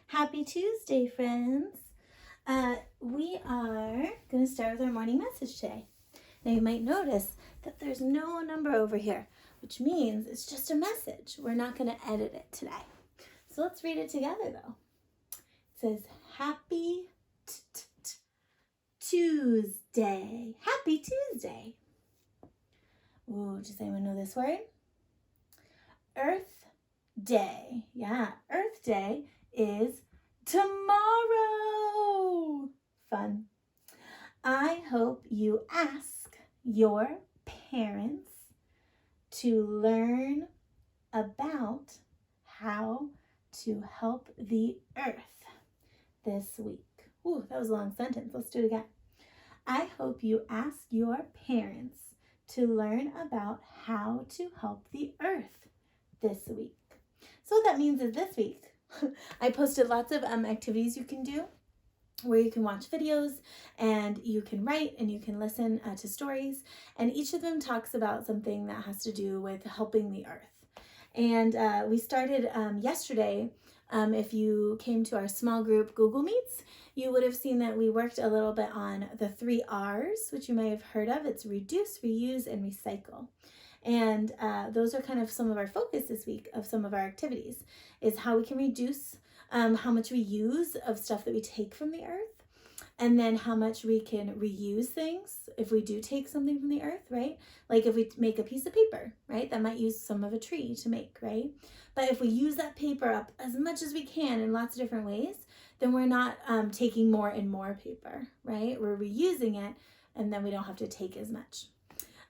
Happy Tuesday, friends. We are going to start with our morning message today. Now you might notice that there's no number over here, which means it's just a message. We're not going to edit it today. So let's read it together though. It says, Happy Tuesday. Happy Tuesday. Ooh, does anyone know this word? Earth Day. Yeah, Earth Day is tomorrow. Fun. I hope you ask your parents to learn about how to help the earth this week. Ooh, that was a long sentence. Let's do it again. I hope you ask your parents to learn about how to help the earth this week. So what that means is this week, I posted lots of activities you can do where you can watch videos and you can write and you can listen to stories, and each of them talks about something that has to do with helping the earth. And we started yesterday. If you came to our small group Google Meets, you would have seen that we worked a little bit on the 3 R's, which you may have heard of. It's reduce, reuse, and recycle. And those are kind of some of our focus this week of some of our activities, is how we can reduce how much we use of stuff that we take from the earth, and then how much we can reuse things if we do take something from the earth, right? Like if we make a piece of paper, right? That might use some of a tree to make, right? But if we use that paper up as much as we can in lots of different ways, then we're not taking more and more paper, right? We're reusing it, and then we don't have to take as much.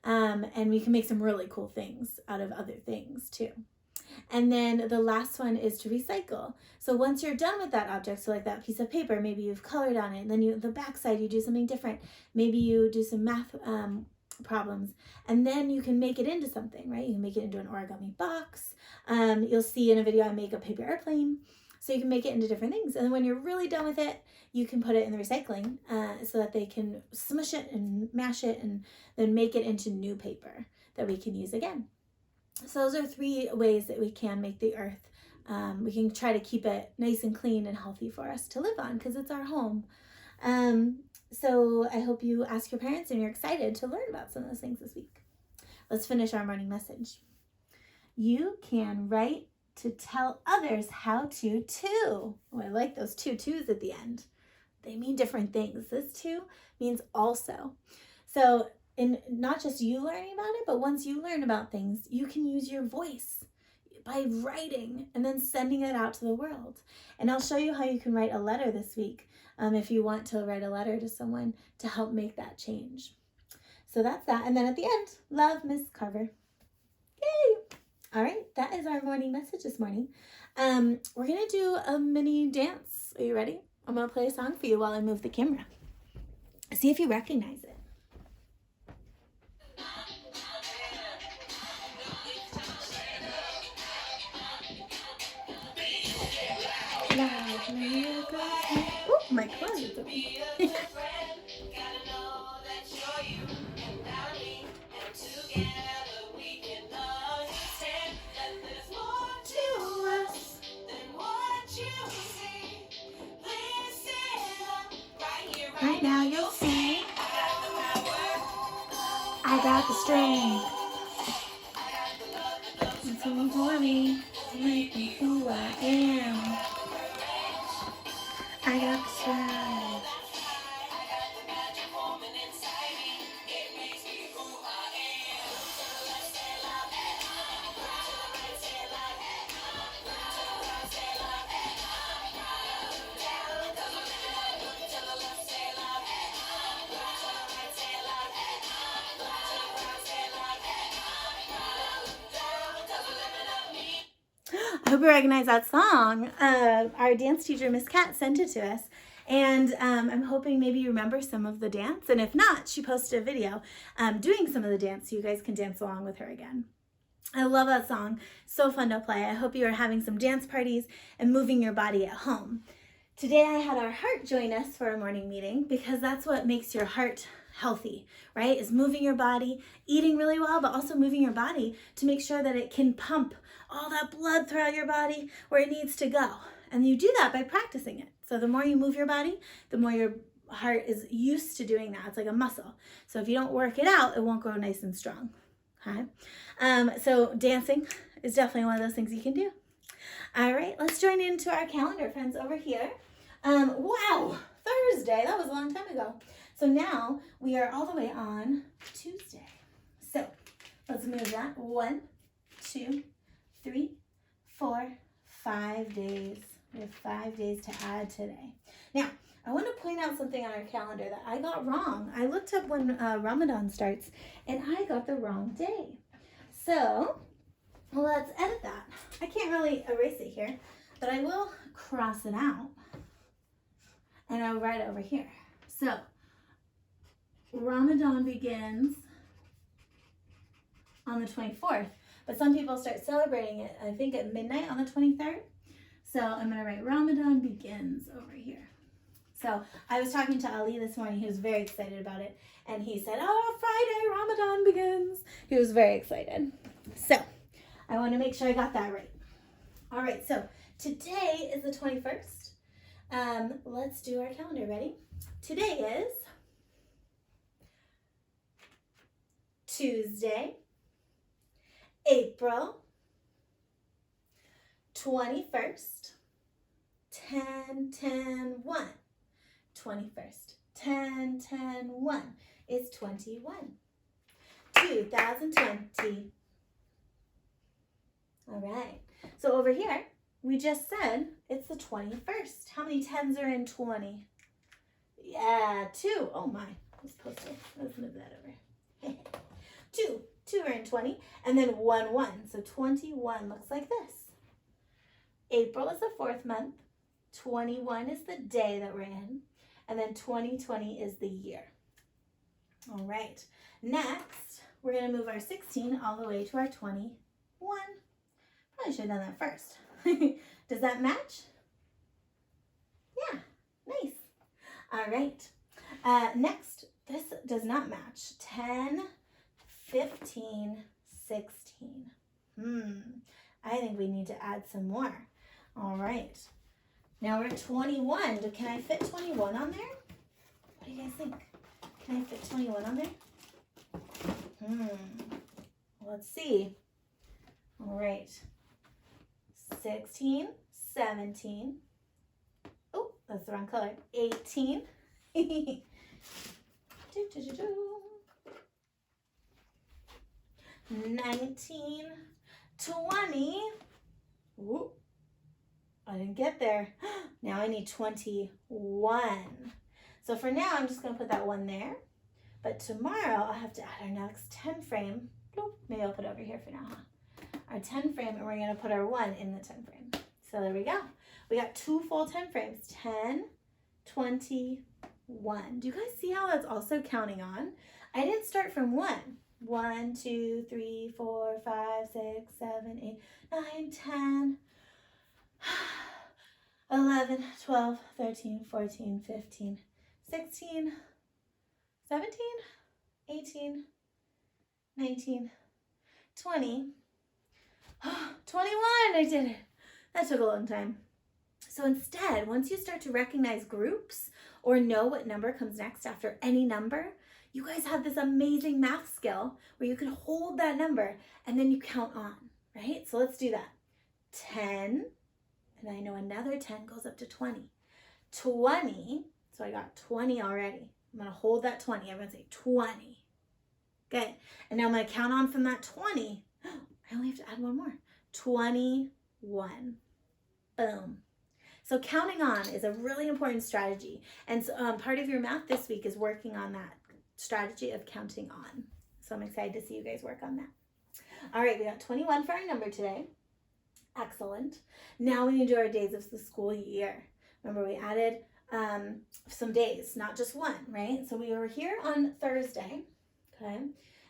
And we can make some really cool things out of other things too. And then the last one is to recycle. So once you're done with that object, so like that piece of paper, maybe you've colored on it, and then the backside you do something different. Maybe you do some math problems, and then you can make it into something, right? You can make it into an origami box. You'll see in a video I make a paper airplane. So you can make it into different things. And then when you're really done with it, you can put it in the recycling so that they can smush it and mash it and then make it into new paper that we can use again. So those are 3 ways that we can make the earth. We can try to keep it nice and clean and healthy for us to live on because it's our home. So I hope you ask your parents and you're excited to learn about some of those things this week. Let's finish our morning message. You can write to tell others how to too. Oh, I like those 2 twos at the end. They mean different things. This too means also. So in not just you learning about it, but once you learn about things, you can use your voice by writing and then sending it out to the world. And I'll show you how you can write a letter this week if you want to write a letter to someone to help make that change. So that's that. And then at the end, love, Miss Carver. Yay! All right, that is our morning message this morning. We're going to do a mini dance. Are you ready? I'm going to play a song for you while I move the camera. See if you recognize it. Oh, my closet's open. Right now you'll see I got the strength. It's all for me to make me who I am. I got the strength. I hope you recognize that song. Our dance teacher, Miss Kat, sent it to us. And I'm hoping maybe you remember some of the dance. And if not, she posted a video doing some of the dance so you guys can dance along with her again. I love that song. So fun to play. I hope you are having some dance parties and moving your body at home. Today I had our heart join us for a morning meeting because that's what makes your heart healthy, right? Is moving your body, eating really well, but also moving your body to make sure that it can pump all that blood throughout your body where it needs to go. And you do that by practicing it. So the more you move your body, the more your heart is used to doing that. It's like a muscle. So if you don't work it out, it won't grow nice and strong. Okay. So dancing is definitely one of those things you can do. All right, let's join into our calendar, friends, over here. Wow, Thursday, that was a long time ago. So now we are all the way on Tuesday. So let's move that. 1, 2, 3, 4, 5 days. We have 5 days to add today. Now, I want to point out something on our calendar that I got wrong. I looked up when Ramadan starts, and I got the wrong day. So let's edit that. I can't really erase it here, but I will cross it out, and I'll write it over here. So Ramadan begins on the 24th, but some people start celebrating it, I think, at midnight on the 23rd. So I'm going to write Ramadan begins over here. So I was talking to Ali this morning. He was very excited about it. And he said, oh, Friday, Ramadan begins. He was very excited. So I want to make sure I got that right. All right, so today is the 21st. Let's do our calendar. Ready? Today is Tuesday, April 21st, 10-10-1. 21st, 10-10-1 is 21. 2020. All right. So over here, we just said it's the 21st. How many 10s are in 20? Yeah, 2. Oh my. Let's post it. Let's move that over. 2. 2 are in 20. And then 1, 1. So 21 looks like this. April is the 4th month. 21 is the day that we're in. And then 2020 is the year. All right. Next, we're going to move our 16 all the way to our 21. Probably should have done that first. Does that match? Yeah, nice. All right. Next, this does not match. 10, 15, 16. I think we need to add some more. All right. Now we're at 21. Can I fit 21 on there? What do you guys think? Can I fit 21 on there? Let's see. All right. 16, 17. Oh, that's the wrong color. 18. 19, 20. Ooh, I didn't get there. Now I need 21. So for now, I'm just going to put that 1 there. But tomorrow, I'll have to add our next 10 frame. Maybe I'll put it over here for now, Our 10 frame, and we're going to put our 1 in the 10 frame. So there we go. We got 2 full 10 frames. 10, 21. Do you guys see how that's also counting on? I didn't start from 1. 1, 2, 3, 4, 5, 6, 7, 8, 9, 10, 11, 12, 13, 14, 15, 16, 17, 18, 19, 20, 21. I did it. That took a long time. So instead, once you start to recognize groups or know what number comes next after any number, you guys have this amazing math skill where you can hold that number and then you count on, right? So let's do that. 10, and I know another 10 goes up to 20. 20, so I got 20 already. I'm going to hold that 20. Everyone say 20. Good. And now I'm going to count on from that 20. I only have to add 1 more. 21. Boom. So counting on is a really important strategy. And so, part of your math this week is working on that strategy of counting on. So I'm excited to see you guys work on that. All right, we got 21 for our number today. Excellent. Now we need to do our days of the school year. Remember, we added some days, not just 1, right? So we were here on Thursday, okay?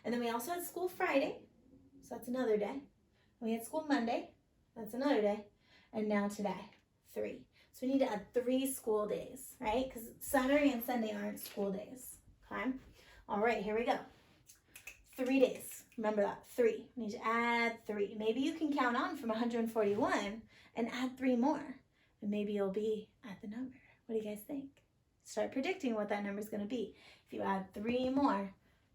And then we also had school Friday, so that's another day. We had school Monday, that's another day. And now today, 3. So we need to add 3 school days, right? Because Saturday and Sunday aren't school days, okay? All right, here we go. 3 days. Remember that, 3. We need to add 3. Maybe you can count on from 141 and add 3 more. and maybe you'll be at the number. What do you guys think? Start predicting what that number is going to be if you add 3 more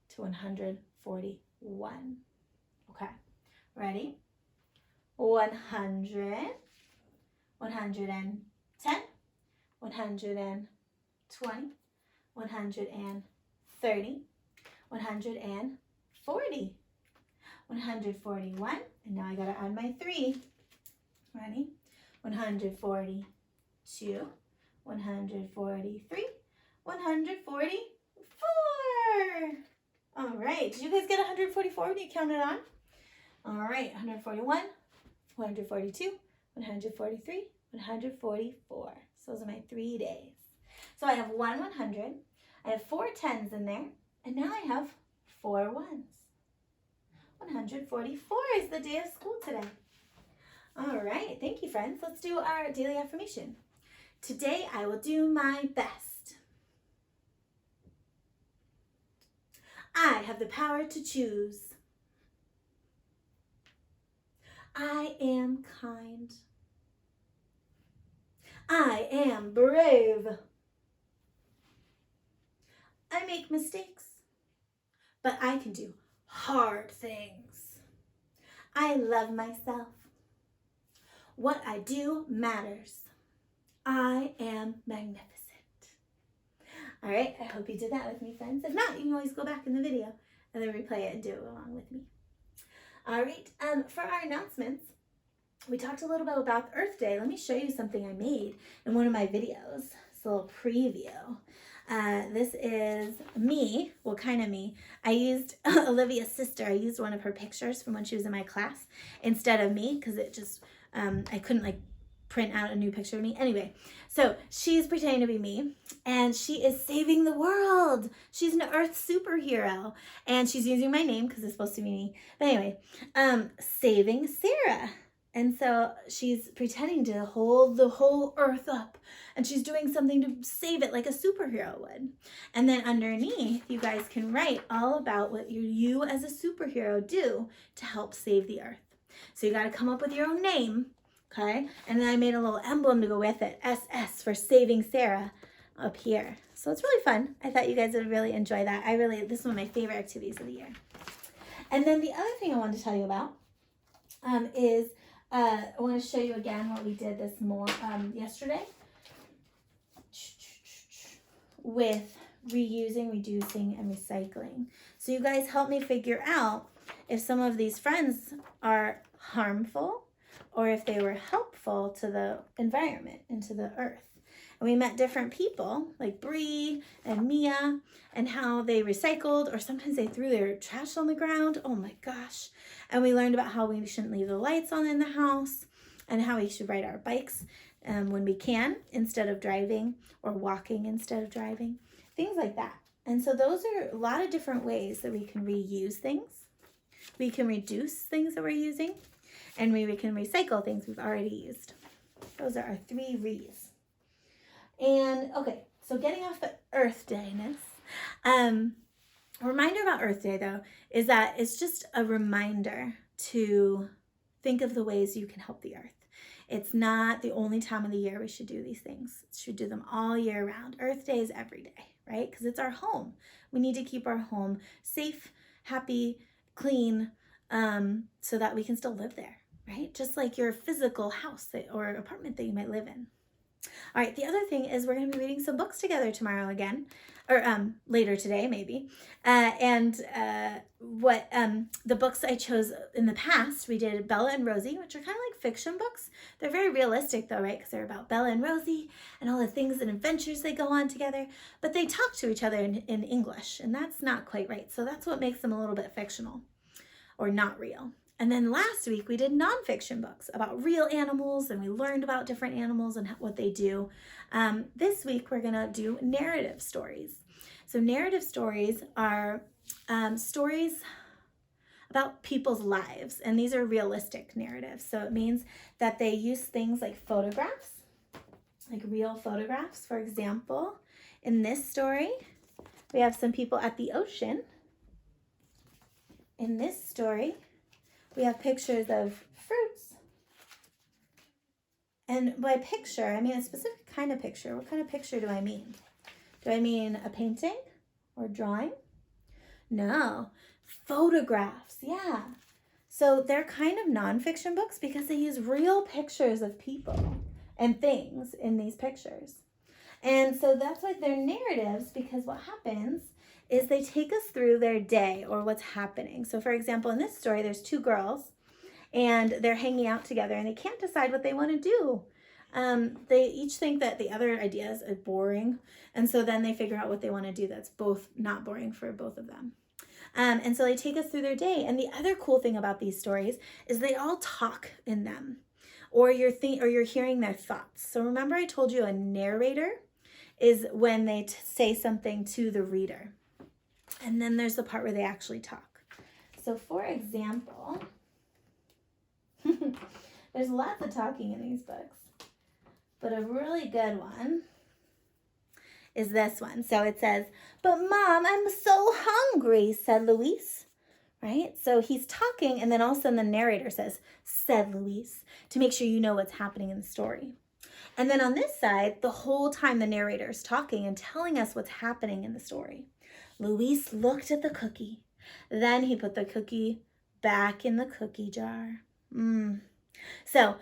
to 141. Okay, ready? 100, 110, 120, 130, 140, 141, and now I gotta add my 3. Ready? 142, 143, 144. All right, did you guys get 144 when you counted on? All right, 141, 142, 143, 144. So those are my 3 days. So I have 100, I have 4 10s in there, and now I have 4 1s. 144 is the day of school today. All right, thank you, friends. Let's do our daily affirmation. Today I will do my best. I have the power to choose. I am kind. I am brave. I make mistakes, but I can do hard things. I love myself. What I do matters. I am magnificent. All right, I hope you did that with me, friends. If not, you can always go back in the video and then replay it and do it along with me. All right, for our announcements, we talked a little bit about Earth Day. Let me show you something I made in one of my videos. It's a little preview. This is me, well, kind of me. I used Olivia's sister. I used one of her pictures from when she was in my class instead of me because it just, I couldn't like print out a new picture of me. Anyway, so she's pretending to be me and she is saving the world. She's an Earth superhero and she's using my name because it's supposed to be me. But anyway, saving Sarah. And so she's pretending to hold the whole Earth up and she's doing something to save it like a superhero would. And then underneath, you guys can write all about what you as a superhero do to help save the Earth. So you got to come up with your own name, okay? And then I made a little emblem to go with it, SS for Saving Sarah up here. So it's really fun. I thought you guys would really enjoy that. This is one of my favorite activities of the year. And then the other thing I wanted to tell you about is I want to show you again what we did yesterday with reusing, reducing, and recycling. So you guys help me figure out if some of these friends are harmful or if they were helpful to the environment and to the earth. And we met different people like Bree and Mia and how they recycled or sometimes they threw their trash on the ground. Oh my gosh. And we learned about how we shouldn't leave the lights on in the house and how we should ride our bikes when we can instead of driving or walking instead of driving. Things like that. And so those are a lot of different ways that we can reuse things. We can reduce things that we're using and we can recycle things we've already used. Those are our 3 Re's. And okay, so getting off the Earth Day-ness, a reminder about Earth Day though is that it's just a reminder to think of the ways you can help the earth. It's not the only time of the year we should do these things. We should do them all year round. Earth Day is every day, right? Because it's our home. We need to keep our home safe, happy, clean, so that we can still live there, right? Just like your physical house or apartment that you might live in. All right, the other thing is we're going to be reading some books together tomorrow again, or later today maybe. The books I chose in the past, we did Bella and Rosie, which are kind of like fiction books. They're very realistic though, right? Because they're about Bella and Rosie and all the things and adventures they go on together. But they talk to each other in English, and that's not quite right. So that's what makes them a little bit fictional or not real. And then last week we did nonfiction books about real animals and we learned about different animals and what they do. This week we're gonna do narrative stories. So narrative stories are stories about people's lives, and these are realistic narratives. So it means that they use things like photographs, like real photographs. For example, in this story, we have some people at the ocean. In this story, we have pictures of fruits And by picture, I mean a specific kind of picture. What kind of picture do I mean? Do I mean a painting or drawing? No, photographs, yeah. So they're kind of nonfiction books because they use real pictures of people and things in these pictures. And so that's why they're narratives, because what happens is they take us through their day or what's happening. So for example, in this story, there's two girls and they're hanging out together and they can't decide what they want to do. They each think that the other ideas are boring. And so then they figure out what they want to do that's both not boring for both of them. And so they take us through their day. And the other cool thing about these stories is they all talk in them, or you're hearing their thoughts. So remember I told you a narrator is when they say something to the reader. And then there's the part where they actually talk. So for example, there's lots of talking in these books, but a really good one is this one. So it says, "But Mom, I'm so hungry," said Luis. Right? So he's talking, and then all of a sudden the narrator says, "said Luis," to make sure you know what's happening in the story. And then on this side, the whole time the narrator is talking and telling us what's happening in the story. Luis looked at the cookie. Then he put the cookie back in the cookie jar. So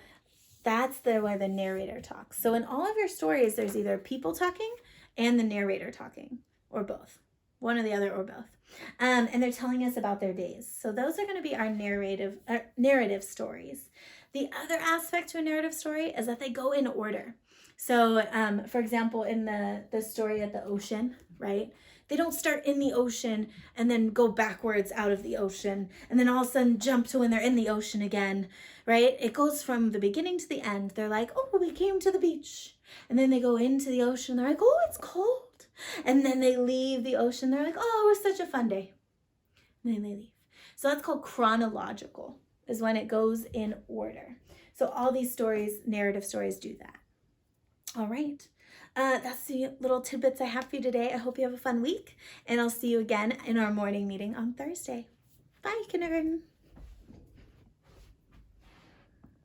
that's the way the narrator talks. So in all of your stories, there's either people talking and the narrator talking, or both. One or the other, or both. And they're telling us about their days. So those are going to be our narrative stories. The other aspect to a narrative story is that they go in order. So, for example, in the story at the ocean, right? They don't start in the ocean and then go backwards out of the ocean and then all of a sudden jump to when they're in the ocean again, right? It goes from the beginning to the end. They're like, "Oh, we came to the beach." And then they go into the ocean. They're like, "Oh, it's cold." And then they leave the ocean. They're like, "Oh, it was such a fun day." And then they leave. So that's called chronological, is when it goes in order. So all these stories, narrative stories, do that. All right. That's the little tidbits I have for you today. I hope you have a fun week, and I'll see you again in our morning meeting on Thursday. Bye, kindergarten.